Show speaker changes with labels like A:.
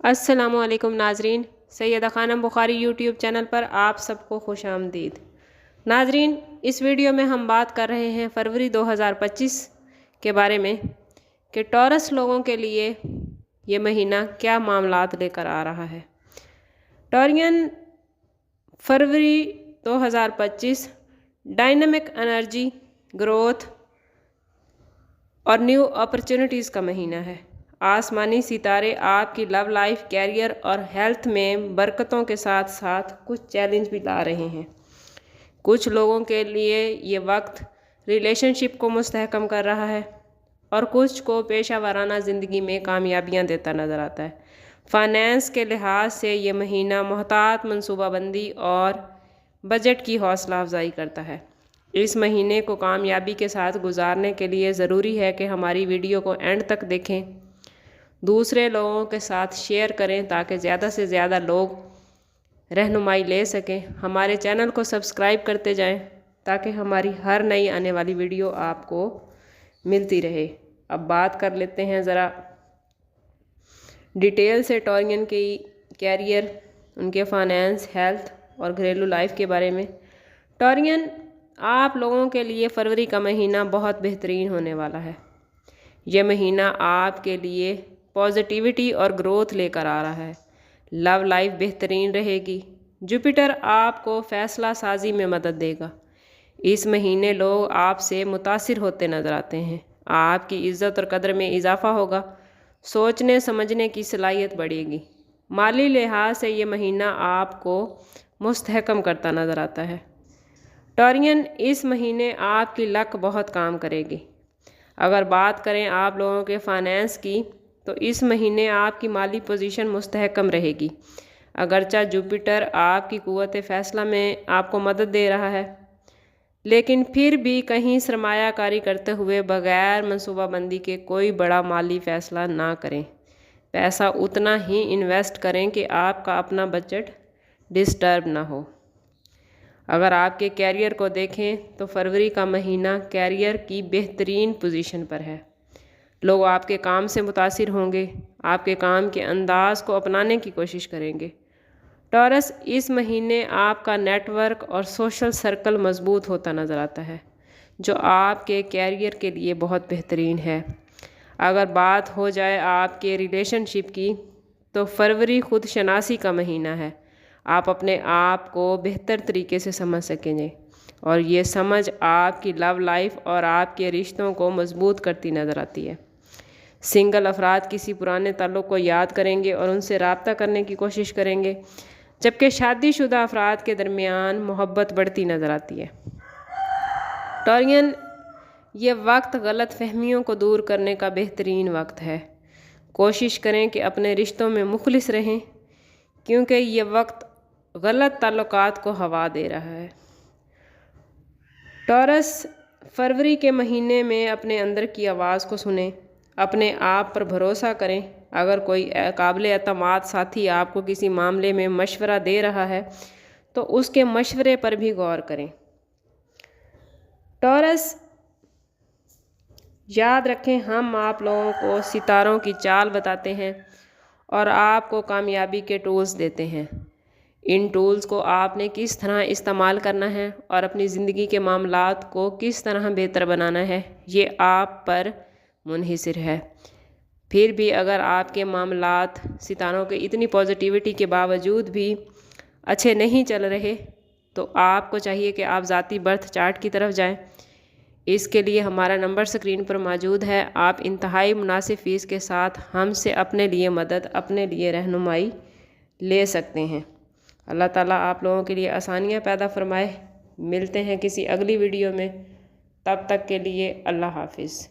A: अस्सलामुअलैकुम नाजरीन, Syeda Khanam Bukhari YouTube channel पर आप सबको खुश आमदीद। नाजरीन, इस वीडियो में हम बात कर रहे हैं फरवरी 2025 के बारे में कि टॉरस लोगों के लिए ये महीना क्या मामलात लेकर आ रहा है। टॉरियन फरवरी 2025 डायनामिक एनर्जी, ग्रोथ और न्यू अपॉर्चुनिटीज़ का महीना है। आसमानी सितारे आपकी लव लाइफ, कैरियर और हेल्थ में बरकतों के साथ साथ कुछ चैलेंज भी ला रहे हैं। कुछ लोगों के लिए ये वक्त रिलेशनशिप को मुस्तहकम कर रहा है और कुछ को पेशा वाराना ज़िंदगी में कामयाबियां देता नज़र आता है। फाइनेंस के लिहाज से ये महीना मोहतात मनसूबाबंदी और बजट की हौसला अफजाई करता है। इस महीने को कामयाबी के साथ गुजारने के लिए ज़रूरी है कि हमारी वीडियो को एंड तक देखें, दूसरे लोगों के साथ शेयर करें ताकि ज़्यादा से ज़्यादा लोग रहनुमाई ले सकें। हमारे चैनल को सब्सक्राइब करते जाएं ताकि हमारी हर नई आने वाली वीडियो आपको मिलती रहे। अब बात कर लेते हैं ज़रा डिटेल से टॉरियन की कैरियर, उनके फाइनेंस, हेल्थ और घरेलू लाइफ के बारे में। टॉरियन, आप लोगों के लिए फरवरी का महीना बहुत बेहतरीन होने वाला है। यह महीना आपके लिए पॉजिटिविटी और ग्रोथ लेकर आ रहा है। लव लाइफ बेहतरीन रहेगी। जुपिटर आपको फैसला साजी में मदद देगा। इस महीने लोग आपसे मुतासिर होते नज़र आते हैं। आपकी इज़्ज़त और कदर में इजाफा होगा। सोचने समझने की सलाहियत बढ़ेगी। माली लिहाज से ये महीना आपको मुस्तहकम करता नज़र आता है। टॉरियन, इस महीने आपकी लक बहुत काम करेगी। अगर बात करें आप लोगों के फाइनेंस की, तो इस महीने आपकी माली पोजीशन मुस्तहकम रहेगी। अगरचा जुपिटर आपकी कुव्वत फ़ैसला में आपको मदद दे रहा है, लेकिन फिर भी कहीं सरमायाकारी करते हुए बग़ैर मनसूबाबंदी के कोई बड़ा माली फ़ैसला ना करें। पैसा उतना ही इन्वेस्ट करें कि आपका अपना बजट डिस्टर्ब ना हो। अगर आपके कैरियर को देखें तो फरवरी का महीना कैरियर की बेहतरीन पोजीशन पर है। लोग आपके काम से मुतासिर होंगे, आपके काम के अंदाज को अपनाने की कोशिश करेंगे। टॉरस, इस महीने आपका नेटवर्क और सोशल सर्कल मजबूत होता नज़र आता है, जो आपके कैरियर के लिए बहुत बेहतरीन है। अगर बात हो जाए आपके रिलेशनशिप की, तो फरवरी खुद शनासी का महीना है। आप अपने आप को बेहतर तरीके से समझ सकेंगे और ये समझ आपकी लव लाइफ और आपके रिश्तों को मजबूत करती नज़र आती है। सिंगल अफराद किसी पुराने ताल्लुक़ को याद करेंगे और उनसे रब्ता करने की कोशिश करेंगे, जबकि शादीशुदा अफराद के दरमियान मोहब्बत बढ़ती नज़र आती है। टॉरियन, ये वक्त गलत फहमियों को दूर करने का बेहतरीन वक्त है। कोशिश करें कि अपने रिश्तों में मुखलिस रहें, क्योंकि ये वक्त गलत ताल्लुकात को हवा दे रहा है। टॉरस, फरवरी के महीने में अपने अंदर की आवाज़ को सुनें, अपने आप पर भरोसा करें। अगर कोई काबिल एतमाद साथी आपको किसी मामले में मशवरा दे रहा है तो उसके मशवरे पर भी गौर करें। टॉरस, याद रखें, हम आप लोगों को सितारों की चाल बताते हैं और आपको कामयाबी के टूल्स देते हैं। इन टूल्स को आपने किस तरह इस्तेमाल करना है और अपनी ज़िंदगी के मामलात को किस तरह बेहतर बनाना है, ये आप पर मुनहिसर है। फिर भी अगर आपके मामलात सितारों के इतनी पॉजिटिविटी के बावजूद भी अच्छे नहीं चल रहे, तो आपको चाहिए कि आप ज़ाती बर्थ चार्ट की तरफ जाएं। इसके लिए हमारा नंबर स्क्रीन पर मौजूद है। आप इंतहाई मुनासिब फ़ीस के साथ हमसे अपने लिए मदद, अपने लिए रहनुमाई ले सकते हैं। अल्लाह ताला आप लोगों के लिए आसानियाँ पैदा फरमाए। मिलते हैं किसी अगली वीडियो में, तब तक के लिए अल्लाह हाफिज़।